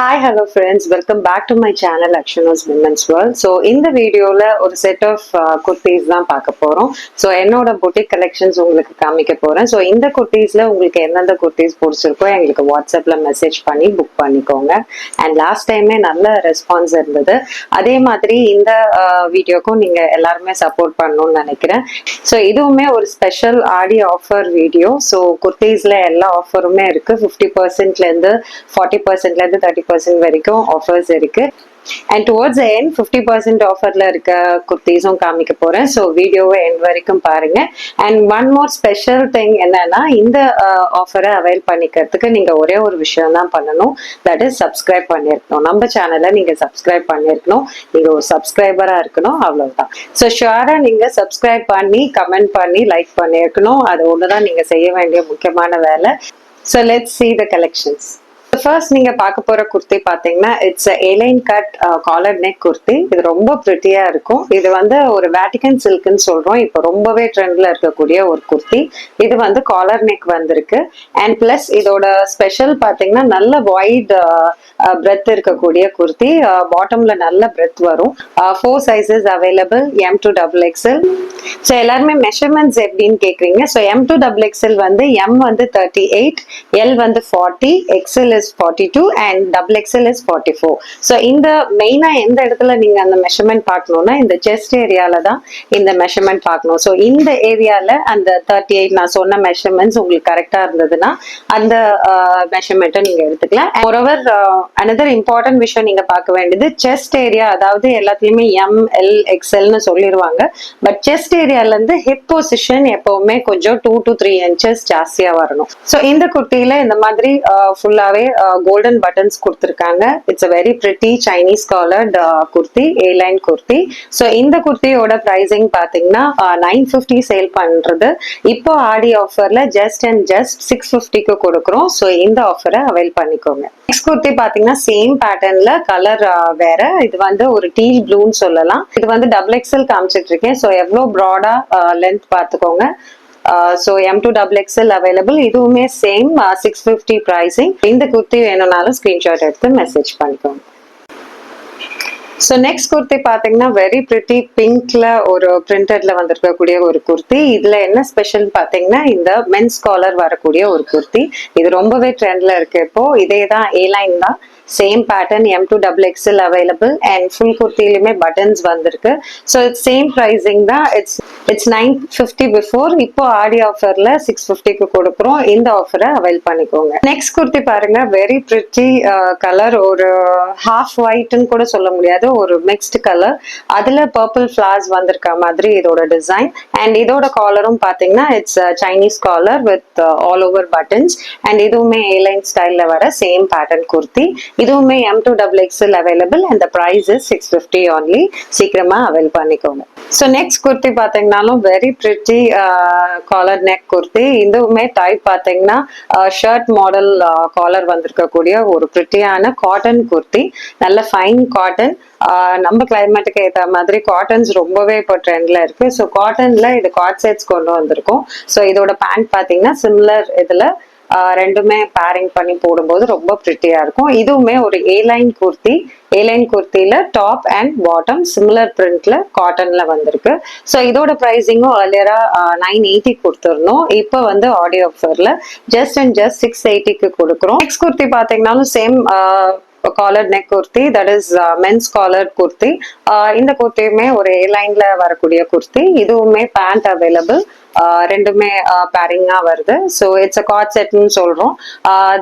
Hi, hello friends. Welcome back to my channel Akshana's Women's World. So இந்த வீடியோல ஒரு set of kurtis தான் பார்க்க போறோம். ஸோ என்னோட boutique கலெக்ஷன்ஸ் உங்களுக்கு காமிக்க போறேன். ஸோ இந்த குர்த்திஸ்ல உங்களுக்கு எந்தெந்த குர்த்திஸ் பிடிச்சிருக்கோ எங்களுக்கு வாட்ஸ்அப்ல மெசேஜ் பண்ணி புக் பண்ணிக்கோங்க. அண்ட் லாஸ்ட் டைமே நல்ல ரெஸ்பான்ஸ் இருந்தது. அதே மாதிரி இந்த வீடியோக்கும் நீங்க எல்லாருமே சப்போர்ட் பண்ணணும்னு நினைக்கிறேன். ஸோ இதுவுமே ஒரு ஸ்பெஷல் ஆடி ஆஃபர் வீடியோ. ஸோ குர்த்திஸ்ல எல்லா ஆஃபருமே இருக்கு. 50%லேருந்து 40%லேருந்து 30% வரைக்கும் ஆஃபர்ஸ் இருக்கு. அண்ட் டுவர்ட்ஸ் எண்ட் 50% ஆஃபர்ல இருக்க குர்த்திஸும் காமிக்க போறேன். ஸோ வீடியோவை எண்ட் வரைக்கும் பாருங்க. And one more special thing என்னன்னா, இந்த ஆஃபரை அவைல் பண்ணிக்கிறதுக்கு நீங்க ஒரே ஒரு விஷயம் தான் பண்ணணும். தட் இஸ் சப்ஸ்கிரைப் பண்ணிருக்கணும். நம்ம சேனலை நீங்க சப்ஸ்கிரைப் பண்ணிருக்கணும். நீங்க ஒரு சப்ஸ்கிரைபரா இருக்கணும், அவ்வளவுதான். ஸோ ஷுவரா நீங்க சப்ஸ்கிரைப் பண்ணி கமெண்ட் பண்ணி லைக் பண்ணிருக்கணும். அது ஒண்ணுதான் நீங்க செய்ய வேண்டிய முக்கியமான வேலை. So let's see the collections. First நீங்க பார்க்க போற குர்த்தி பாத்தீங்கன்னா it's A line cut collar neck kurti. இது ரொம்ப பிரிட்டியா இருக்கும். இது வந்து ஒரு வேட்டிகன் சில்க்னு சொல்றோம். இப்போ ரொம்பவே ட்ரெண்ட்ல இருக்கக்கூடிய ஒரு குர்த்தி. இது வந்து காலர் நெக் வந்திருக்கு. அண்ட் பிளஸ் இதோட ஸ்பெஷல் பாத்தீங்கன்னா நல்ல வைட் பிரெத் இருக்கக்கூடிய குர்த்தி. பாட்டம்ல நல்ல பிரெத் வரும். 4 sizes available, M to XXL. So எல்லாருமே மெஷர்மெண்ட்ஸ் எப்படின்னு கேக்குறீங்க. ஸோ M to XXL வந்து M வந்து 38, L வந்து 40, XL is 42 and XXL is 44. So இந்த மெயினா எந்த இடத்துல நீங்க அந்த மெஷர்மெண்ட் பார்க்கணும்னா இந்த செஸ்ட் ஏரியால தான் இந்த மெஷர்மெண்ட் பார்க்கணும். ஸோ இந்த ஏரியால அந்த 38 நான் சொன்ன மெஷர்மெண்ட்ஸ் உங்களுக்கு கரெக்டா இருந்ததுன்னா அந்த மெஷர்மெண்ட்டை நீங்க எடுத்துக்கலாம். மோரோவர் அனதர் இம்பார்ட்டன்ட் விஷயம் நீங்க பார்க்க வேண்டியது செஸ்ட் ஏரியா. அதாவது எல்லாத்துலயுமே MLXLன்னு சொல்லிடுவாங்க. பட் செஸ்ட் ஏரியால இருந்து ஹிப் பொசிஷன் எப்பவுமே கொஞ்சம் 2 to 3 inches ஜாஸ்தியா வரணும். ஸோ இந்த குர்த்தியில இந்த மாதிரி ஃபுல்லாவே கோல்டன் பட்டன்ஸ் கொடுத்துருக்காங்க. It's a very pretty Chinese collared kurti, A line kurti. So இந்த குர்த்தியோட பிரைசிங் பாத்தீங்கன்னா 950 சேல் பண்றது. இப்போ ஆடி ஆஃபர்ல ஜஸ்ட் 650க்கு கொடுக்குறோம். ஸோ இந்த ஆஃபரை அவைல் பண்ணிக்கோங்க. நெக்ஸ்ட் குர்த்தி பாத்தீங்கன்னா சேம் பேட்டர்ன்ல கலர் வேற. இது வந்து ஒரு டீல் ப்ளூன்னு சொல்லலாம். இது வந்து XXL காமிச்சிட்டு இருக்கேன். ஸோ எவ்வளோ ப்ராடா லென்த் பார்த்துக்கோங்க. So M to XXL available. இதுவுமே சேம் 650 ப்ரைசிங். இந்த குர்த்தி வேணும்னாலும் ஸ்கிரீன்ஷாட் எடுத்து மெசேஜ் பண்ணிக்கோங்க. ஸோ நெக்ஸ்ட் குர்த்தி பாத்தீங்கன்னா வெரி பிரிட்டி பிங்க்ல ஒரு பிரிண்டட்ல வந்திருக்கக்கூடிய ஒரு குர்த்தி. இதுல என்ன ஸ்பெஷல் பாத்தீங்கன்னா இந்த மென்ஸ் காலர் வரக்கூடிய ஒரு குர்த்தி. இது ரொம்பவே ட்ரெண்ட்ல இருக்கு. இப்போ இதே தான் ஏ லைன் தான். Same pattern M to XXL available. And full குர்த்திலுமே பட்டன்ஸ் வந்திருக்கு. ஸோ இட்ஸ் சேம் ப்ரைசிங் தான். It's 950 before. இப்போ ஆடி ஆஃபர்ல 650க்கு கொடுக்குறோம். இந்த ஆஃபரை அவைல் பண்ணிக்கோங்க. நெக்ஸ்ட் குர்த்தி பாருங்க, வெரி பிரிட்டி கலர். ஒரு ஹாஃப் ஒயிட்னு கூட சொல்ல முடியாது, ஒரு மிக்ஸ்டு கலர். அதுல பர்பிள் ஃபிளார்ஸ் வந்திருக்க மாதிரி இதோட டிசைன். அண்ட் இதோட காலரும் பாத்தீங்கன்னா it's Chinese collar with all over buttons. And இதுவுமே ஏ லைன் ஸ்டைல்ல வர சேம் பேட்டர்ன் குர்த்தி. இதுவுமே M to XXL available. And price is 650 only. சீக்கிரமா அவைல் பண்ணிக்கோங்க. ஸோ நெக்ஸ்ட் குர்த்தி பாத்தீங்கன்னாலும் very pretty collar neck kurti. இதுவுமே டைப் பாத்தீங்கன்னா ஷர்ட் மாடல் காலர் வந்திருக்கக்கூடிய ஒரு பிரிட்டியான காட்டன் குர்த்தி. நல்ல ஃபைன் காட்டன். நம்ம கிளைமேட்டுக்கு ஏற்ற மாதிரி காட்டன்ஸ் ரொம்பவே இப்போ ட்ரெண்ட்ல இருக்கு. ஸோ காட்டன்ல இது காட் செட்ஸ் கொண்டு வந்திருக்கோம். ஸோ இதோட பேண்ட் பாத்தீங்கன்னா சிமிலர் இதுல ரெண்டுமே பேரிங் பண்ணி போடும்போது ரொம்ப பிரிட்டியா இருக்கும். இதுவுமே ஒரு A line kurti. A line குர்த்தியில டாப் அண்ட் பாட்டம் சிமிலர் பிரிண்ட்ல காட்டன்ல வந்திருக்கு. ஸோ இதோட பிரைசிங்கும் ஏர்லியரா 980 கொடுத்துருந்தோம். இப்போ வந்து ஆடி ஆஃபர்ல ஜஸ்ட் 680க்கு கொடுக்குறோம். நெக்ஸ்ட் குர்த்தி பாத்தீங்கன்னாலும் same collar neck kurti. That is men's collar kurti. இந்த குர்த்தியுமே ஒரு ஏ லைன்ல வரக்கூடிய குர்த்தி. இதுவுமே பேண்ட் அவைலபிள். ரெண்டுமே பேரிங்கா வருது. ஸோ இட்ஸ் அ காட் செட்னு சொல்றோம்.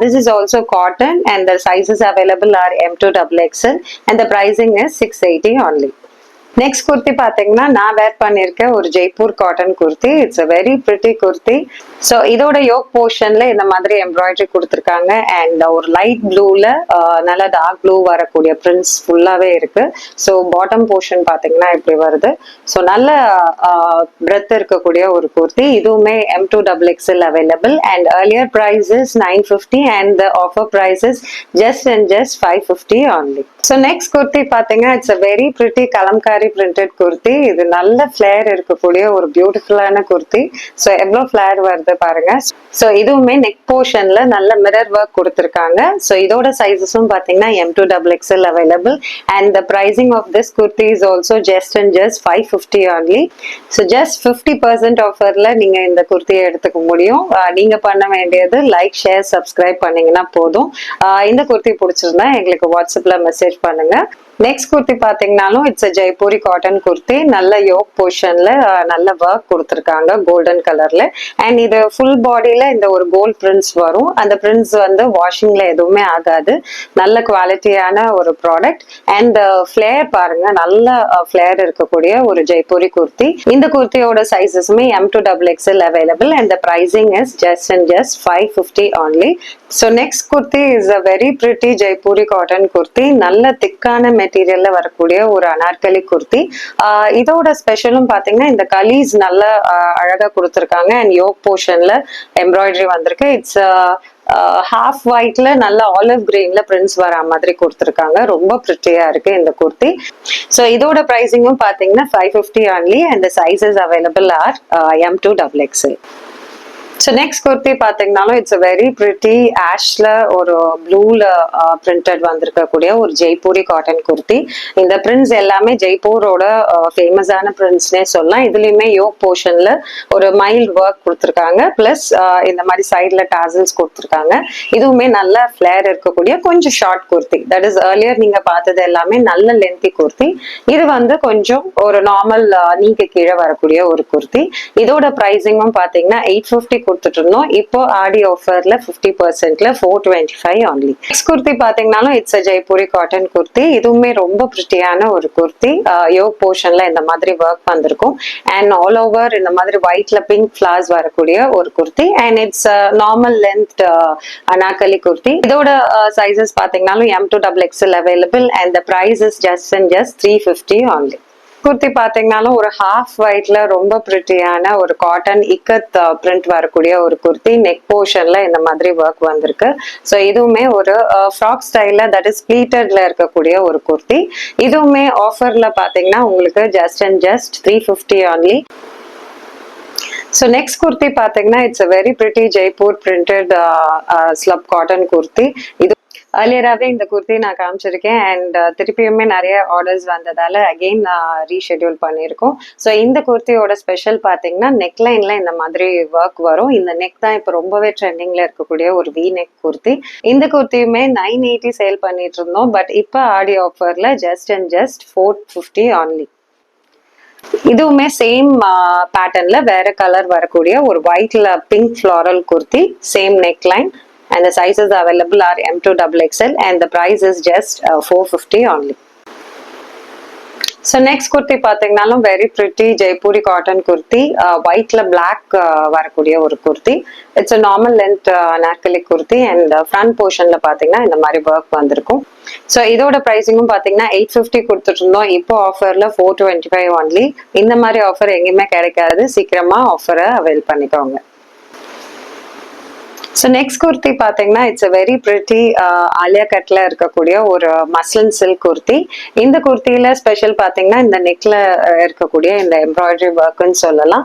This is also cotton and the sizes available R M to XXL and the pricing is 680 only. Next kurti பாத்தீங்கன்னா நான் வேர் பண்ணிருக்க ஒரு Jaipur cotton kurti. It's a very pretty kurti. So இதோட யோக் போர்ஷன்ல இந்த மாதிரி எம்ப்ராய்டரி கொடுத்துருக்காங்க. அண்ட் ஒரு லைட் ப்ளூல நல்ல டார்க் ப்ளூ வரக்கூடிய பிரிண்ட்ஸ் ஃபுல்லாவே இருக்கு. ஸோ பாட்டம் போர்ஷன் பாத்தீங்கன்னா இப்படி வருது. ஸோ நல்ல பிரெத் இருக்கக்கூடிய ஒரு குர்த்தி. இதுவுமே M to XXL available. And earlier price is 950 and the offer price is just 550 only. So next kurti பாத்தீங்கன்னா it's a very pretty kalamkari printed kurti. இது நல்ல ஃபிளேர் இருக்கக்கூடிய ஒரு பியூட்டிஃபுல்லான குர்த்தி. ஸோ எவ்வளோ ஃபிளேர் வருது பாருங்க. ஸோ இதுவுமே நெக் போர்ஷன்ல நல்ல மிரர் ஒர்க் கொடுத்துருக்காங்க. ஸோ இதோட சைஸஸும் பார்த்தீங்கன்னா M2XXL available. And the pricing of this kurti is also just and just 550 only. So just 50% ஆஃபர்ல நீங்க இந்த குர்த்தியை எடுத்துக்க முடியும். நீங்க பண்ண வேண்டியது லைக், ஷேர், சப்ஸ்கிரைப் பண்ணீங்கன்னா போதும். இந்த குர்த்தி பிடிச்சிருந்தா எங்களுக்கு வாட்ஸ்அப்ல மெசேஜ் பண்ணுங்க. நெக்ஸ்ட் குர்த்தி பாத்தீங்கன்னாலும் இட்ஸ் ஜெய்ப்பூரி காட்டன் குர்த்தி. நல்ல யோக் போர்ஷன்ல நல்ல ஒர்க் கொடுத்துருக்காங்க கோல்டன் கலர்ல. அண்ட் இது ஃபுல் பாடியில இந்த ஒரு கோல்ட் பிரிண்ட்ஸ் வரும். அந்த பிரிண்ட்ஸ் வந்து வாஷிங்ல எதுவுமே ஆகாது. நல்ல குவாலிட்டியான ஒரு ப்ராடக்ட். அண்ட் ஃபிளேர் பாருங்க, நல்ல ஃபிளேர் இருக்கக்கூடிய ஒரு ஜெய்ப்பூரி குர்த்தி. இந்த குர்த்தியோட சைஸஸுமே M2XXL available. And the pricing is just and just 550 only. So next kurti is a very pretty Jaipuri cotton kurti. நல்ல திக்கான மெட்டீரியல்ல வரக்கூடிய ஒரு அனார்கலி குர்த்தி. இதோட ஸ்பெஷலும் பாத்தீங்கன்னா இந்த கலீஸ் நல்ல அழகா கொடுத்துருக்காங்க. அண்ட் யோக் போர்ஷன்ல எம்ப்ராய்டரி வந்திருக்கு. இட்ஸ் ஹாஃப் ஒயிட்ல நல்ல ஆலிவ் கிரீன்ல பிரிண்ட்ஸ் வர மாதிரி கொடுத்துருக்காங்க. ரொம்ப பிரிட்டியா இருக்கு இந்த குர்த்தி. ஸோ இதோட பிரைசிங்கும் பாத்தீங்கன்னா 550 only. And sizes available are M2XXL. So next kurti பார்த்தீங்கன்னாலும் இட்ஸ் அ வெரி பிரிட்டி ஆஷ்ல ஒரு ப்ளூல பிரிண்டட் வந்திருக்கக்கூடிய ஒரு ஜெய்ப்பூரி காட்டன் குர்த்தி. இந்த பிரிண்ட்ஸ் எல்லாமே ஜெய்ப்பூரோட ஃபேமஸான பிரிண்ட்ஸ்னே சொல்லலாம். இதுலயுமே யோக் போர்ஷன்ல ஒரு மைல்ட் ஒர்க் கொடுத்துருக்காங்க. பிளஸ் இந்த மாதிரி சைட்ல டாசல்ஸ் கொடுத்துருக்காங்க. இதுவுமே நல்ல ஃபிளேர் இருக்கக்கூடிய கொஞ்சம் short kurti. That is earlier நீங்க பார்த்தது எல்லாமே நல்ல லென்த்தி குர்த்தி. இது வந்து கொஞ்சம் ஒரு நார்மல் நீக்கு கீழே வரக்கூடிய ஒரு குர்த்தி. இதோட பிரைசிங்கும் பார்த்தீங்கன்னா 850 கொடுத்துட்டு இருந்தோம். இப்போ ஆடி ஆஃபர்ல 50%ல 425 only. நெக்ஸ்ட் குர்த்தி பாத்தீங்கன்னாலும் இட்ஸ் ஜெய்ப்பூரி காட்டன் குர்த்தி. இதுவுமே ரொம்ப பிரிட்டியான ஒரு குர்த்தி. யோக் போர்ஷன்ல இந்த மாதிரி ஒர்க் வந்திருக்கும். அண்ட் ஆல் ஓவர் இந்த மாதிரி ஒயிட்ல பிங்க் ஃபிளவர்ஸ் வரக்கூடிய ஒரு குர்த்தி. And it's normal length Anarkali kurti. இதோட சைசஸ் பாத்தீங்கன்னாலும் M2XXL available. And the price is just and just 350 only. Kurti பாத்தீங்கன்னாலும் ஒரு ஹாஃப் ஒயிட்ல ரொம்ப பிரிட்டியான ஒரு காட்டன் இக்கத் பிரிண்ட் வரக்கூடிய ஒரு குர்த்தி. நெக் போர்ஷன்ல இந்த மாதிரி ஒர்க் வந்திருக்கு. ஸோ இதுவுமே ஒரு ஃப்ராக் ஸ்டைல்ல தட் இஸ் ப்ளீட்டட்ல இருக்கக்கூடிய ஒரு குர்த்தி. இதுவுமே ஆஃபர்ல பாத்தீங்கன்னா உங்களுக்கு just and just 350 only. So next kurti பாத்தீங்கன்னா it's a very pretty Jaipur printed slub cotton kurti. இது ஏர்லியராகவே இந்த குர்த்தி நான் காமிச்சிருக்கேன். அண்ட் திருப்பியுமே நிறைய ஆர்டர்ஸ் வந்ததால அகெயின் நான் ரீஷெடியூல் பண்ணியிருக்கோம். ஸோ இந்த குர்த்தியோட ஸ்பெஷல் பார்த்தீங்கன்னா நெக்லைன்ல இந்த மாதிரி ஒர்க் வரும். இந்த நெக் தான் இப்போ ரொம்பவே ட்ரெண்டிங்ல இருக்கக்கூடிய ஒரு வி நெக் குர்த்தி. இந்த குர்த்தியுமே 980 சேல் பண்ணிட்டு இருந்தோம். பட் இப்போ ஆடி ஆஃபர்ல ஜஸ்ட் அண்ட் ஜஸ்ட் 450 only. இதுவுமே சேம் பேட்டர்ன்ல வேற கலர் வரக்கூடிய ஒரு ஒயிட்ல pink floral kurti. Same neck line. And the sizes available are M2XXL and the price is just 450 only. So next kurti பாத்தீங்கன்னாலும் very pretty Jaipuri cotton kurti. ஒயிட்ல பிளாக் வரக்கூடிய ஒரு kurti. It's a normal length Anarkali kurti. And front போர்ஷன்ல பாத்தீங்கன்னா இந்த மாதிரி ஒர்க் வந்திருக்கும். So இதோட பிரைசிங்கும் பாத்தீங்கன்னா 850 கொடுத்துட்டு இருந்தோம். இப்போ ஆஃபர்ல 425 only. இந்த மாதிரி ஆஃபர் எங்கேயுமே கிடைக்காது. சீக்கிரமா ஆஃபரை அவைல் பண்ணிக்கோங்க. ஸோ நெக்ஸ்ட் குர்த்தி பார்த்தீங்கன்னா it's a very pretty Alia கட்ல இருக்கக்கூடிய ஒரு மஸ்லின் சில்க் குர்த்தி. இந்த குர்த்தியில ஸ்பெஷல் பார்த்தீங்கன்னா இந்த நெக்ல இருக்கக்கூடிய இந்த எம்ப்ராய்டரி ஒர்க்குன்னு சொல்லலாம்.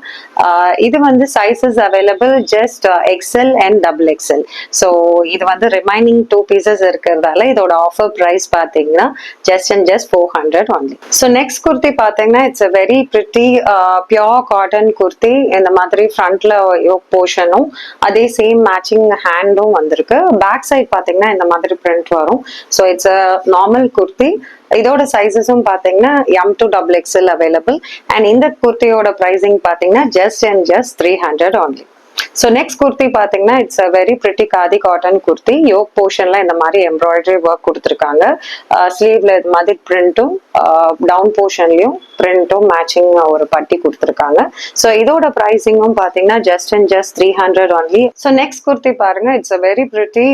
இது வந்து sizes available just XL and XXL. ஸோ இது வந்து ரிமைனிங் 2 pieces இருக்கிறதால இதோட ஆஃபர் ப்ரைஸ் பார்த்தீங்கன்னா just and just 400 only. So next kurti பார்த்தீங்கன்னா it's a very pretty pure cotton kurti. இந்த மாதிரி ஃப்ரண்ட்ல யோக் போர்ஷனும் அதே சேம் மேட்சிங் ஹேண்டும் வந்திருக்கு. பேக் சைட் பாத்தீங்கன்னா இந்த மாதிரி பிரிண்ட் வரும். So it's a normal kurti. இதோட சைசஸும் பாத்தீங்கன்னா M2XXL அவைலபிள். அண்ட் இந்த குர்த்தியோட பிரைசிங் பாத்தீங்கன்னா just and just 300 only. So next kurti பாத்தீங்கன்னா it's a very pretty khadi cotton kurti. Yoke போர்ஷன்ல இந்த மாதிரி எம்ப்ராய்டரி ஒர்க் கொடுத்துருக்காங்க. ஸ்லீவ்ல இது மாதிரி பிரிண்ட்டும் டவுன் போர்ஷன்லயும் பிரிண்ட்டும் மேட்சிங் ஒரு பட்டி கொடுத்துருக்காங்க. ஸோ இதோட பிரைசிங்கும் பாத்தீங்கன்னா just and just 300 only. So next kurti பாருங்க, இட்ஸ் அ வெரி பிரிட்டி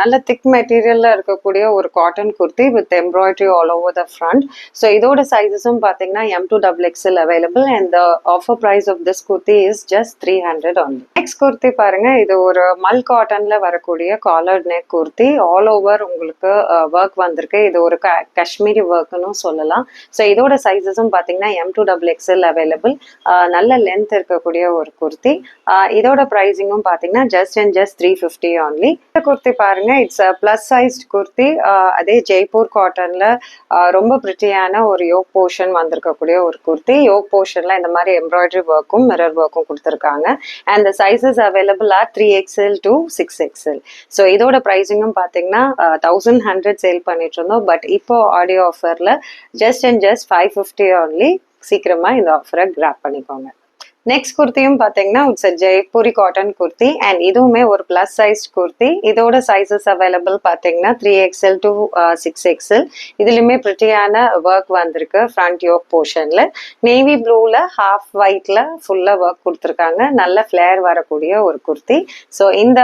நல்ல திக் மெட்டீரியல்ல இருக்கக்கூடிய ஒரு cotton kurti with embroidery all over the front. So இதோட சைஸஸும் பாத்தீங்கன்னா M2XXL available. And the offer price of this kurti is just 300 only. Next kurti பாருங்க, இது ஒரு மல் காட்டன்ல வரக்கூடிய collared neck kurti. All over உங்களுக்கு ஒர்க் வந்திருக்கு. இது ஒரு காஷ்மீரி ஒர்க்னு சொல்லலாம். ஸோ இதோட சைஸஸும் பார்த்தீங்கன்னா M2XXL அவைலபிள். நல்ல லென்த் இருக்கக்கூடிய ஒரு குர்த்தி. இதோட ப்ரைஸிங்கும் பார்த்தீங்கன்னா ஜஸ்ட் 350 ஆன்லி. இந்த குர்த்தி பாருங்க, இட்ஸ் பிளஸ் சைஸ்ட் குர்த்தி. அதே ஜெய்ப்பூர் காட்டன்ல ரொம்ப பிரிட்டியான ஒரு யோக் போர்ஷன் வந்திருக்கக்கூடிய ஒரு குர்த்தி. யோக் போர்ஷன்ல இந்த மாதிரி எம்ப்ராய்டரி ஒர்க்கும் மிரர் ஒர்க்கும் கொடுத்துருக்காங்க. And the sizes available are 3XL to 6XL. So இதோட ப்ரைஸிங்கும் பார்த்தீங்கன்னா 1100 சேல் பண்ணிட்டு இருந்தோம். பட் இப்போ ஆடியோ ஆஃபரில் ஜஸ்ட் 550 only. சீக்கிரமா இந்த ஆஃபரை கிராப் பண்ணிக்கோங்க. நெக்ஸ்ட் குர்த்தியும் பார்த்தீங்கன்னா it's Jaipuri cotton kurti and இதுவுமே ஒரு பிளஸ் சைஸ் குர்த்தி. இதோட சைஸஸ் அவைலபிள் பார்த்தீங்கன்னா 3XL to 6XL. இதுலையுமே பிரிட்டியான ஒர்க் வந்திருக்கு ஃப்ரண்ட் யோக் போர்ஷன்ல. நேவி ப்ளூல ஹாஃப் ஒயிட்ல ஃபுல்லா ஒர்க் கொடுத்துருக்காங்க. நல்ல ஃபிளேர் வரக்கூடிய ஒரு குர்த்தி. ஸோ இந்த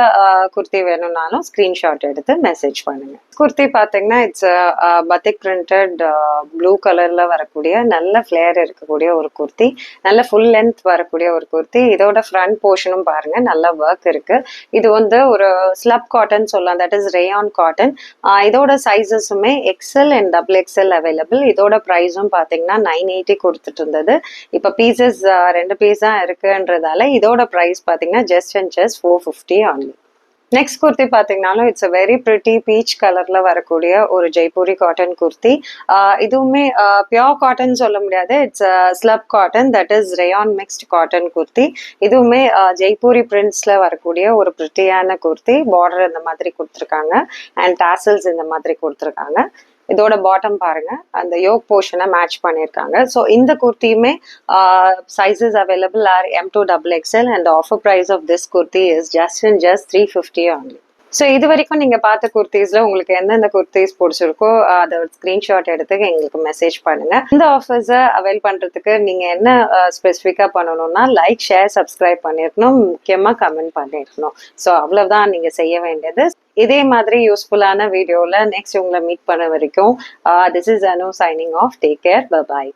குர்த்தி வேணும்னாலும் ஸ்கிரீன்ஷாட் எடுத்து மெசேஜ் பண்ணுங்க. குர்த்தி பார்த்தீங்கன்னா இட்ஸ் பத்திக் பிரிண்டட் ப்ளூ கலர்ல வரக்கூடிய நல்ல ஃபிளேர் இருக்கக்கூடிய ஒரு குர்த்தி. நல்ல ஃபுல் லென்த் வரக்கூடிய ஒரு குர்த்தி. இதோட ஃப்ரண்ட் போர்ஷனும் பாருங்க நல்ல ஒர்க் இருக்கு. இது வந்து ஒரு ஸ்லப் காட்டன் சொல்லலாம், தட் இஸ் ரேயான் காட்டன். இதோட சைஸஸுமே XL அண்ட் XXL அவைலபிள். இதோட ப்ரைஸும் பார்த்தீங்கன்னா 980 கொடுத்துட்டு இருந்தது. இப்போ பீசஸ் 2 பீஸ் தான் இருக்குன்றதால இதோட ப்ரைஸ் பார்த்தீங்கன்னா ஜஸ்ட் 450 ஆன்லி. நெக்ஸ்ட் குர்த்தி பார்த்தீங்கன்னாலும் it's a very pretty peach கலர்ல வரக்கூடிய ஒரு ஜெய்ப்பூரி காட்டன் குர்த்தி. இதுவுமே பியோர் காட்டன் சொல்ல முடியாது, it's slub cotton, that is rayon mixed cotton kurti. இதுவுமே ஜெய்ப்பூரி பிரிண்ட்ஸ்ல வரக்கூடிய ஒரு பிரிட்டியான குர்த்தி. பார்டர் இந்த மாதிரி கொடுத்துருக்காங்க அண்ட் டாசல்ஸ் இந்த மாதிரி கொடுத்துருக்காங்க. இதோட பாட்டம் பாருங்க, அந்த யோக் போர்ஷனை மேட்ச் பண்ணியிருக்காங்க. ஸோ இந்த குர்த்தியுமே sizes available are M2XXL and offer price of this kurti is just 350 only. So இது வரைக்கும் நீங்கள் பார்த்த குர்த்திஸில் உங்களுக்கு எந்தெந்த குர்த்திஸ் பிடிச்சிருக்கோ அதை ஸ்க்ரீன்ஷாட் எடுத்து எங்களுக்கு மெசேஜ் பண்ணுங்கள். இந்த ஆஃபர்ஸை அவைல் பண்ணுறதுக்கு நீங்கள் என்ன ஸ்பெசிஃபிக்காக பண்ணணும்னா லைக், ஷேர், சப்ஸ்கிரைப் பண்ணியிருக்கணும். முக்கியமாக கமெண்ட் பண்ணியிருக்கணும். ஸோ அவ்வளோதான் நீங்கள் செய்ய வேண்டியது. இதே மாதிரி யூஸ்ஃபுல்லான வீடியோவில் நெக்ஸ்ட் உங்களை மீட் பண்ண வரைக்கும் this is Anu signing off. Take care, by.